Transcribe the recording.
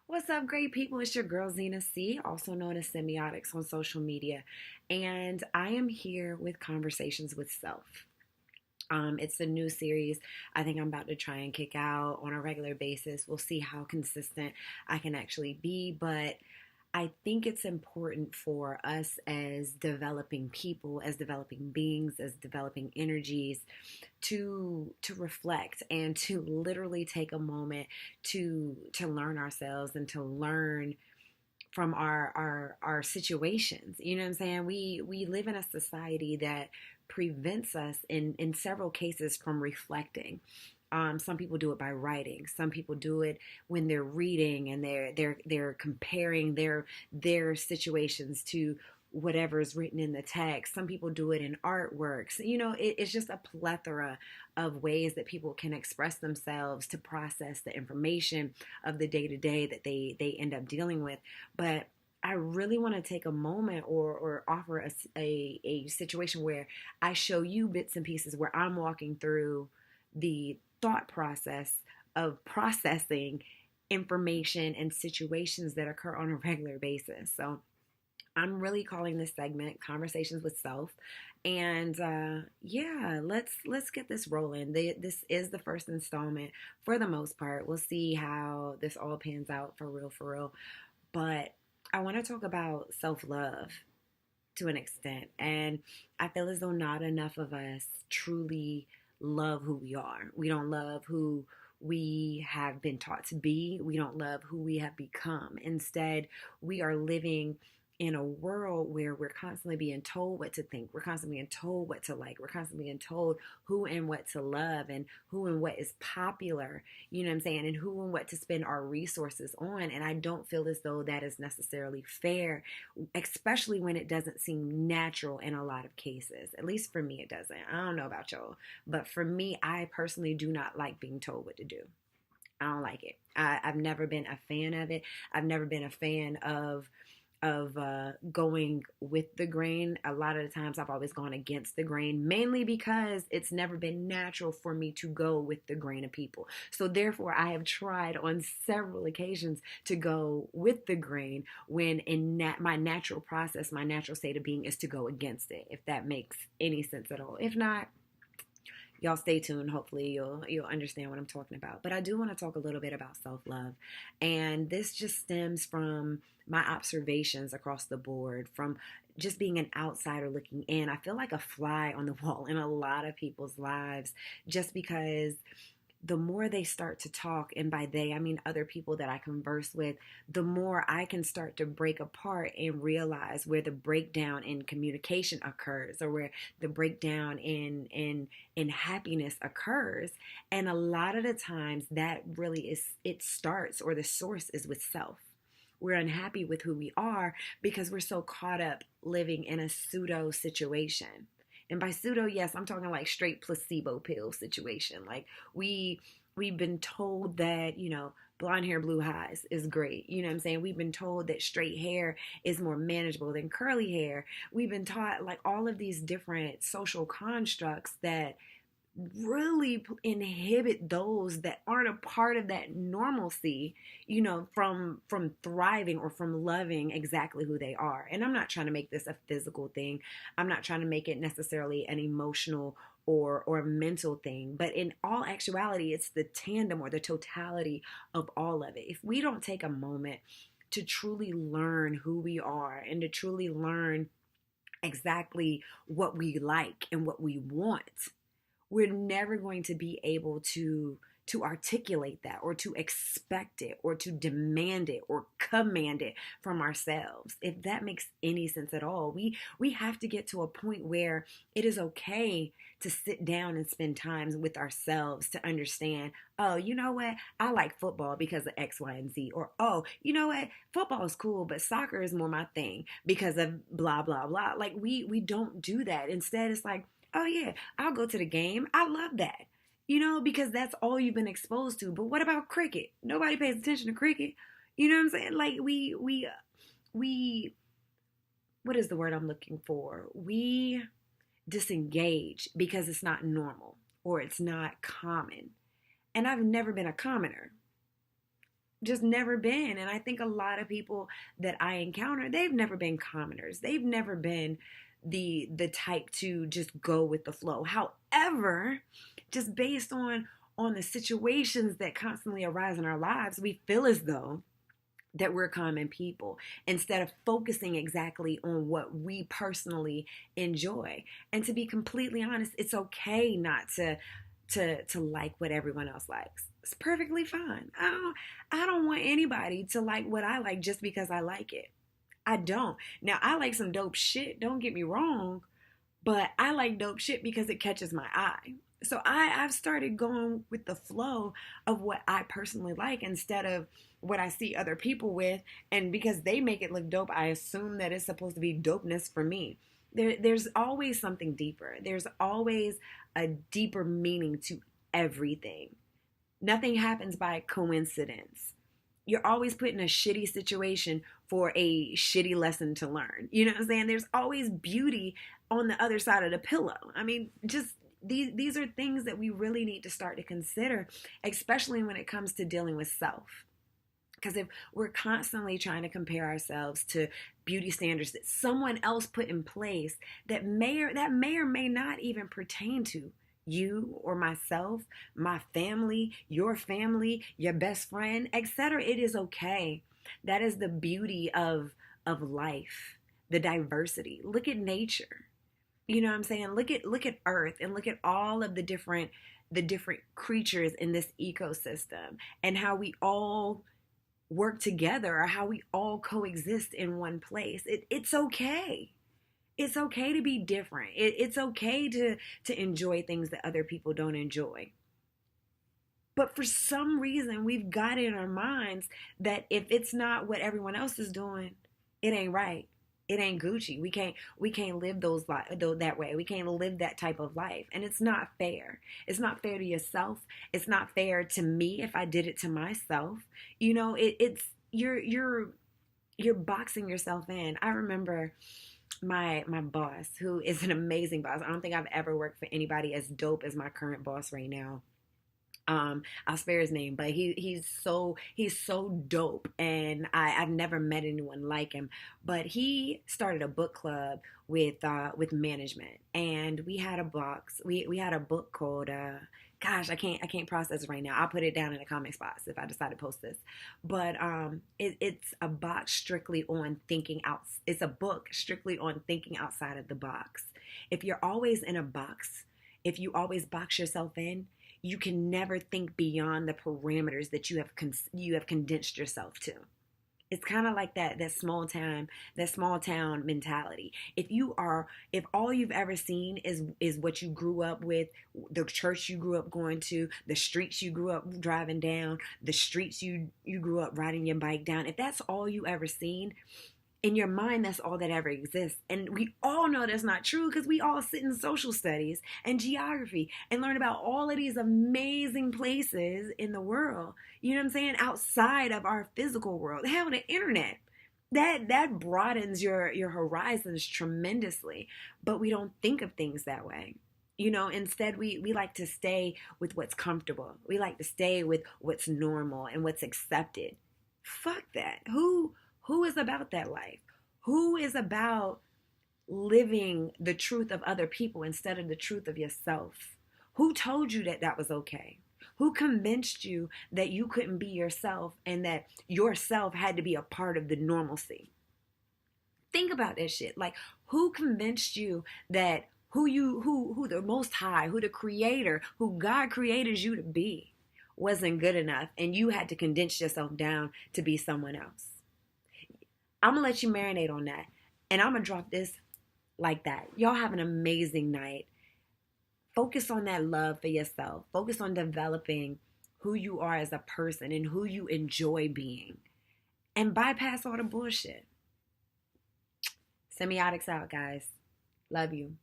What's up, great people? It's your girl Zena C, also known as Semiotics on social media, and I am here with Conversations with Self. It's a new series I think I'm about to try and kick out on a regular basis. We'll see how consistent I can actually be, but I think it's important for us as developing people, as developing beings, as developing energies to reflect and to literally take a moment to learn ourselves and to learn from our situations. You know what I'm saying? We live in a society that prevents us in several cases from reflecting. Some people do it by writing. Some people do it when they're reading and they're comparing their situations to whatever's written in the text. Some people do it in artworks. It's just a plethora of ways that people can express themselves to process the information of the day to day that they end up dealing with. But I really want to take a moment or offer a situation where I show you bits and pieces where I'm walking through the thought process of processing information and situations that occur on a regular basis. So I'm really calling this segment Conversations with Self. And yeah, let's get this rolling. This is the first installment for the most part. We'll see how this all pans out for real, for real. But I want to talk about self-love to an extent. And I feel as though not enough of us truly love who we are. We don't love who we have been taught to be. We don't love who we have become. Instead, we are living in a world where we're constantly being told what to think. We're constantly being told what to like. We're constantly being told who and what to love and who and what is popular, you know what I'm saying, and who and what to spend our resources on. And I don't feel as though that is necessarily fair, especially when it doesn't seem natural in a lot of cases. At least for me, it doesn't. I don't know about y'all, but for me, I personally do not like being told what to do. I don't like it. I've never been a fan of it. I've never been a fan of going with the grain. A lot of the times I've always gone against the grain, mainly because it's never been natural for me to go with the grain of people. So therefore I have tried on several occasions to go with the grain when in my natural process, my natural state of being is to go against it, if that makes any sense at all. If not, y'all stay tuned. Hopefully you'll understand what I'm talking about. But I do want to talk a little bit about self-love. And this just stems from my observations across the board, from just being an outsider looking in. I feel like a fly on the wall in a lot of people's lives just because the more they start to talk, and by they, I mean other people that I converse with, the more I can start to break apart and realize where the breakdown in communication occurs, or where the breakdown in happiness occurs. And a lot of the times that really is, it starts, or the source is with self. We're unhappy with who we are because we're so caught up living in a pseudo situation. And by pseudo, yes, I'm talking like straight placebo pill situation. Like we've been told that, blonde hair, blue eyes is great. You know what I'm saying? We've been told that straight hair is more manageable than curly hair. We've been taught like all of these different social constructs that really inhibit those that aren't a part of that normalcy, from thriving or from loving exactly who they are. And I'm not trying to make this a physical thing. I'm not trying to make it necessarily an emotional or mental thing, but in all actuality, it's the tandem or the totality of all of it. If we don't take a moment to truly learn who we are and to truly learn exactly what we like and what we want, we're never going to be able to articulate that, or to expect it, or to demand it, or command it from ourselves. If that makes any sense at all, we have to get to a point where it is okay to sit down and spend time with ourselves to understand, oh, you know what? I like football because of X, Y, and Z. Or, oh, you know what? Football is cool, but soccer is more my thing because of blah, blah, blah. Like we don't do that. Instead, it's like, oh yeah, I'll go to the game. I love that. Because that's all you've been exposed to. But what about cricket? Nobody pays attention to cricket. You know what I'm saying? Like we what is the word I'm looking for? We disengage because it's not normal or it's not common. And I've never been a commoner. just never been. And I think a lot of people that I encounter, they've never been commoners. They've never been the type to just go with the flow. However, just based on the situations that constantly arise in our lives, we feel as though that we're common people instead of focusing exactly on what we personally enjoy. And to be completely honest, it's okay not to like what everyone else likes. It's perfectly fine. I don't want anybody to like what I like just because I like it. I don't. Now, I like some dope shit, don't get me wrong, but I like dope shit because it catches my eye. So I've started going with the flow of what I personally like instead of what I see other people with. And because they make it look dope, I assume that it's supposed to be dopeness for me. There's always something deeper. There's always a deeper meaning to everything. Nothing happens by coincidence. You're always put in a shitty situation for a shitty lesson to learn. You know what I'm saying? There's always beauty on the other side of the pillow. I mean, just these are things that we really need to start to consider, especially when it comes to dealing with self. Because if we're constantly trying to compare ourselves to beauty standards that someone else put in place that may or may not even pertain to you or myself, my family, your best friend, etc., it is okay. That is the beauty of life, the diversity. Look at nature. You know what I'm saying? Look at Earth and look at all of the different creatures in this ecosystem and how we all work together or how we all coexist in one place. It's okay. It's okay to be different. It's okay to enjoy things that other people don't enjoy. But for some reason, we've got it in our minds that if it's not what everyone else is doing, it ain't right. It ain't Gucci. We can't live that way. We can't live that type of life, and it's not fair. It's not fair to yourself. It's not fair to me if I did it to myself. You know, it's you're boxing yourself in. I remember my boss, who is an amazing boss. I don't think I've ever worked for anybody as dope as my current boss right now. I'll spare his name, but he's so dope, and I've never met anyone like him. But he started a book club with management, and we had a book called gosh, I can't process it right now. I'll put it down in the comment spots if I decide to post this. But it's a box strictly on thinking out. It's a book strictly on thinking outside of the box. If you're always in a box, if you always box yourself in, you can never think beyond the parameters that you have condensed yourself to. It's kind of like that small town mentality. If all you've ever seen is what you grew up with, the church you grew up going to, the streets you grew up driving down, the streets you grew up riding your bike down, if that's all you ever seen, in your mind, that's all that ever exists. And we all know that's not true because we all sit in social studies and geography and learn about all of these amazing places in the world. You know what I'm saying? Outside of our physical world. Hell, the internet. That broadens your horizons tremendously. But we don't think of things that way. You know, instead we like to stay with what's comfortable. We like to stay with what's normal and what's accepted. Fuck that. Who is about that life? Who is about living the truth of other people instead of the truth of yourself? Who told you that that was okay? Who convinced you that you couldn't be yourself and that yourself had to be a part of the normalcy? Think about that shit. Like, who convinced you that who the Most High, who the Creator, who God created you to be wasn't good enough and you had to condense yourself down to be someone else? I'm going to let you marinate on that. And I'm going to drop this like that. Y'all have an amazing night. Focus on that love for yourself. Focus on developing who you are as a person and who you enjoy being. And bypass all the bullshit. Semiotics out, guys. Love you.